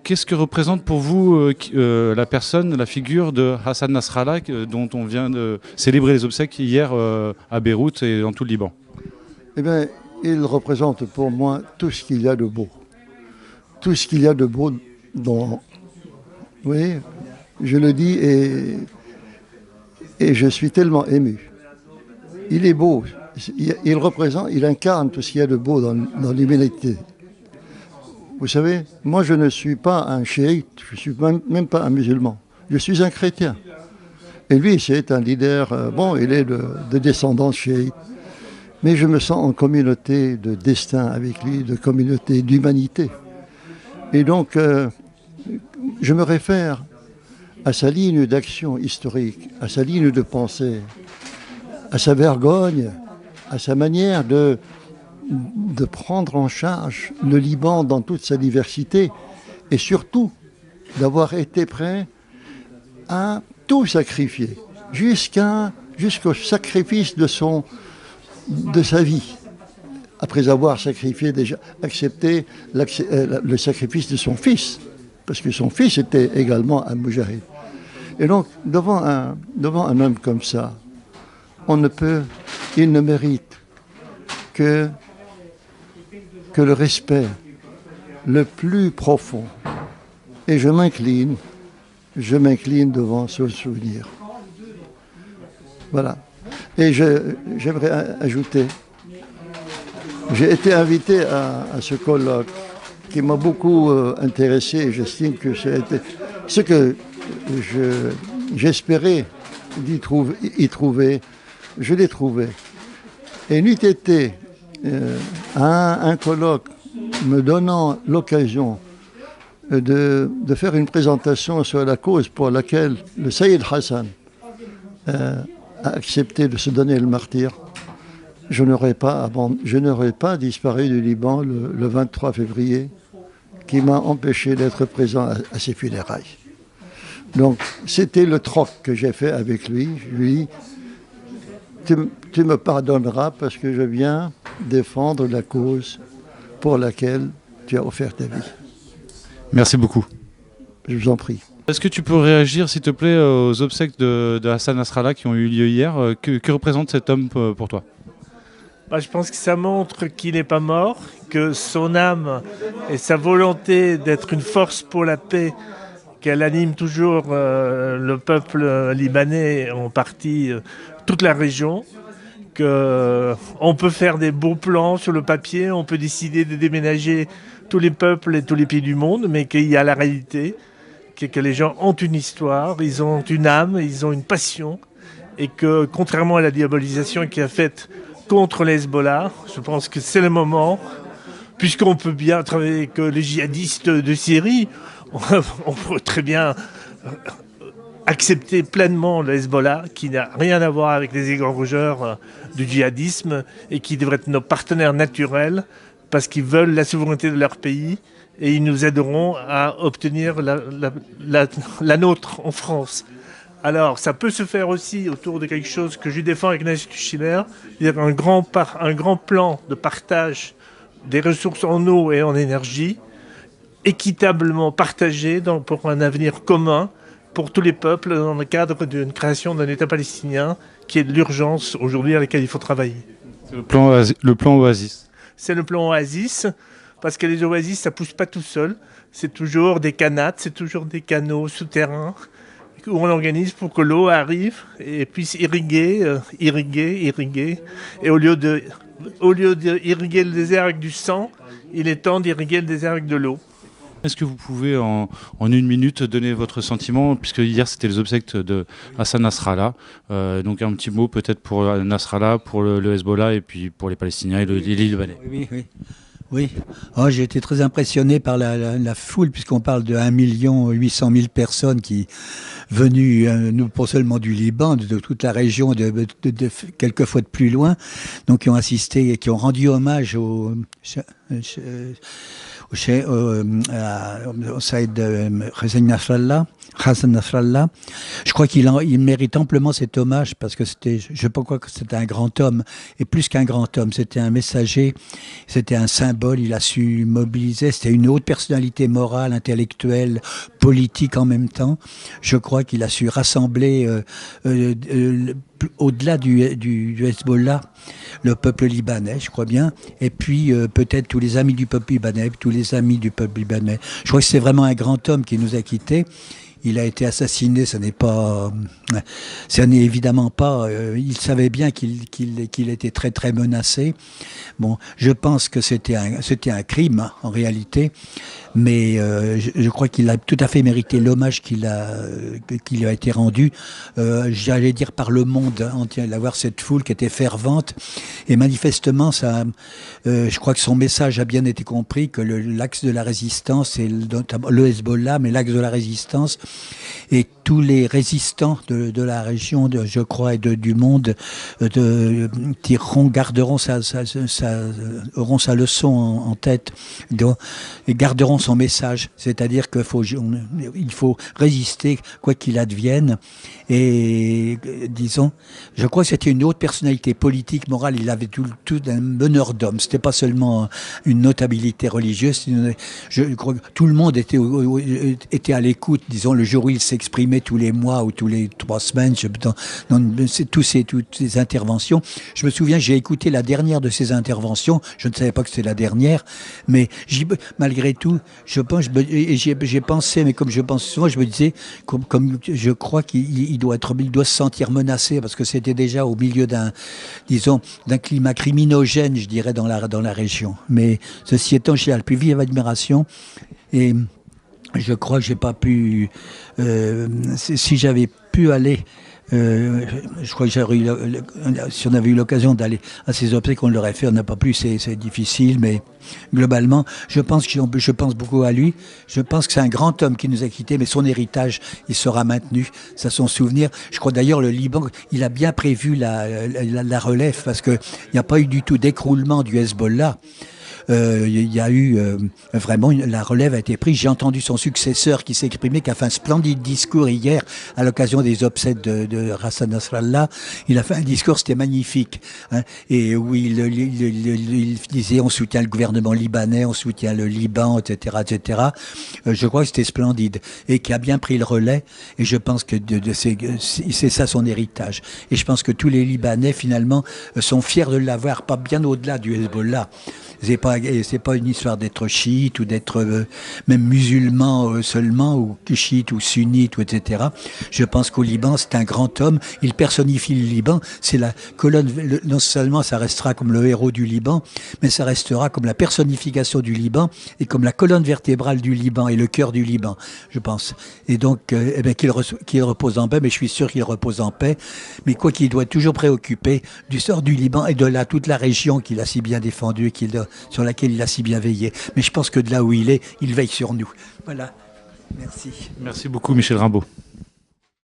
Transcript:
Qu'est-ce que représente pour vous la personne, la figure de Hassan Nasrallah dont on vient de célébrer les obsèques hier à Beyrouth et dans tout le Liban? Eh bien, il représente pour moi tout ce qu'il y a de beau. Tout ce qu'il y a de beau dans... Oui, je le dis et je suis tellement ému. Il est beau. Il représente, il incarne tout ce qu'il y a de beau dans l'humanité. Vous savez, moi je ne suis pas un chiite, je ne suis même pas un musulman. Je suis un chrétien. Et lui, c'est un leader, bon, il est de descendance chiite. Mais je me sens en communauté de destin avec lui, de communauté d'humanité. Et donc, je me réfère à sa ligne d'action historique, à sa ligne de pensée, à sa vergogne, à sa manière de prendre en charge le Liban dans toute sa diversité et surtout d'avoir été prêt à tout sacrifier, jusqu'au sacrifice de sa vie, après avoir accepté le sacrifice de son fils, parce que son fils était également un moujahid. Et donc, devant un homme comme ça, il ne mérite que le respect le plus profond. Et je m'incline devant ce souvenir. Voilà. Et j'aimerais ajouter, j'ai été invité à ce colloque qui m'a beaucoup intéressé et j'estime que ce que j'espérais y trouver, je l'ai trouvé. Et n'eût été un colloque me donnant l'occasion de faire une présentation sur la cause pour laquelle le Sayyid Hassan a accepté de se donner le martyre, je n'aurais pas disparu du Liban le 23 février, qui m'a empêché d'être présent à ses funérailles. Donc c'était le troc que j'ai fait avec lui. Je lui ai dit, tu me pardonneras parce que je viens défendre la cause pour laquelle tu as offert ta vie. Merci beaucoup. Je vous en prie. Est-ce que tu peux réagir, s'il te plaît, aux obsèques de Hassan Nasrallah qui ont eu lieu hier? Que représente cet homme pour toi? Je pense que ça montre qu'il n'est pas mort, que son âme et sa volonté d'être une force pour la paix, qu'elle anime toujours le peuple libanais, en partie toute la région, qu'on peut faire des beaux plans sur le papier, on peut décider de déménager tous les peuples et tous les pays du monde, mais qu'il y a la réalité, que les gens ont une histoire, ils ont une âme, ils ont une passion, et que contrairement à la diabolisation qui a faite contre les Hezbollah, je pense que c'est le moment, puisqu'on peut bien travailler avec les djihadistes de Syrie, on peut très bien accepter pleinement le Hezbollah, qui n'a rien à voir avec les égorgeurs du djihadisme et qui devraient être nos partenaires naturels parce qu'ils veulent la souveraineté de leur pays et ils nous aideront à obtenir la nôtre en France. Alors, ça peut se faire aussi autour de quelque chose que je défends avec l'Institut Schiller, c'est-à-dire un grand plan de partage des ressources en eau et en énergie, équitablement partagé pour un avenir commun pour tous les peuples dans le cadre d'une création d'un État palestinien qui est de l'urgence aujourd'hui à laquelle il faut travailler. C'est le plan Oasis. C'est le plan Oasis, parce que les oasis, ça ne pousse pas tout seul. C'est toujours des canaux, c'est toujours des canaux souterrains où on organise pour que l'eau arrive et puisse irriguer. Et au lieu d'irriguer le désert avec du sang, il est temps d'irriguer le désert avec de l'eau. Est-ce que vous pouvez en une minute donner votre sentiment, puisque hier c'était les obsèques de Hassan Nasrallah, donc un petit mot peut-être pour Nasrallah, pour le Hezbollah et puis pour les Palestiniens et les Libanais. Oui. Oh, j'ai été très impressionné par la foule, puisqu'on parle de 1 800 000 personnes qui venues, pas seulement du Liban, de toute la région, de quelques fois de plus loin, donc qui ont assisté et qui ont rendu hommage au chez Saïd Hassan Nasrallah. Je crois il mérite amplement cet hommage parce que je crois que c'était un grand homme, et plus qu'un grand homme, c'était un messager, c'était un symbole, il a su mobiliser, c'était une haute personnalité morale, intellectuelle, politique en même temps. Je crois qu'il a su rassembler au-delà du Hezbollah, le peuple libanais, je crois bien, et puis peut-être tous les amis du peuple libanais, tous les amis du peuple libanais. Je crois que c'est vraiment un grand homme qui nous a quittés. Il a été assassiné, ce n'est évidemment pas. Il savait bien qu'il était très très menacé. Bon, je pense que c'était un crime hein, en réalité, mais je crois qu'il a tout à fait mérité l'hommage qu'il lui a été rendu. J'allais dire par le monde entier, d'avoir cette foule qui était fervente, et manifestement ça. Je crois que son message a bien été compris, que l'axe de la résistance, c'est notamment le Hezbollah, mais l'axe de la résistance, et tous les résistants de la région, je crois, et du monde, garderont auront sa leçon en tête, et garderont son message. C'est-à-dire il faut résister, quoi qu'il advienne. Et disons, je crois que c'était une haute personnalité politique, morale. Il avait tout un meneur d'homme. C'était pas seulement une notabilité religieuse. Je crois que tout le monde était à l'écoute, disons, le jour où il s'exprimait tous les mois ou tous les 3 semaines, toutes ces interventions. Je me souviens, j'ai écouté la dernière de ces interventions. Je ne savais pas que c'était la dernière, mais malgré tout, j'ai pensé, mais comme je pense souvent, je me disais, comme je crois qu'il doit se sentir menacé, parce que c'était déjà au milieu d'un climat criminogène, je dirais, dans la région. Mais ceci étant, j'ai la plus vive admiration, et je crois que j'ai pas pu. Si j'avais pu aller, je crois que si on avait eu l'occasion d'aller à ces obsèques, on l'aurait fait. On n'a pas pu, c'est difficile, mais globalement, je pense beaucoup à lui. Je pense que c'est un grand homme qui nous a quittés, mais son héritage, il sera maintenu. Ça, son souvenir. Je crois d'ailleurs le Liban, il a bien prévu la relève, parce que il n'y a pas eu du tout d'écroulement du Hezbollah. Il y a eu vraiment la relève a été prise. J'ai entendu son successeur qui s'exprimait, qui a fait un splendide discours hier à l'occasion des obsèques de Hassan Nasrallah. Il a fait un discours, c'était magnifique, hein, et où il disait on soutient le gouvernement libanais, on soutient le Liban, etc., etc. Je crois que c'était splendide et qui a bien pris le relais. Et je pense que c'est ça son héritage. Et je pense que tous les Libanais finalement sont fiers de l'avoir, pas bien au-delà du Hezbollah. C'est pas une histoire d'être chiite ou d'être même musulman seulement, ou chiite ou sunnite, ou etc. Je pense qu'au Liban, c'est un grand homme. Il personnifie le Liban. C'est la colonne. Non seulement ça restera comme le héros du Liban, mais ça restera comme la personnification du Liban et comme la colonne vertébrale du Liban et le cœur du Liban, je pense. Et donc, qu'il repose en paix. Mais je suis sûr qu'il repose en paix. Mais quoi qu'il doit être toujours préoccupé du sort du Liban et de toute la région qu'il a si bien défendue, sur laquelle il a si bien veillé. Mais je pense que de là où il est, il veille sur nous. Voilà. Merci. Merci beaucoup, Michel Rimbaud.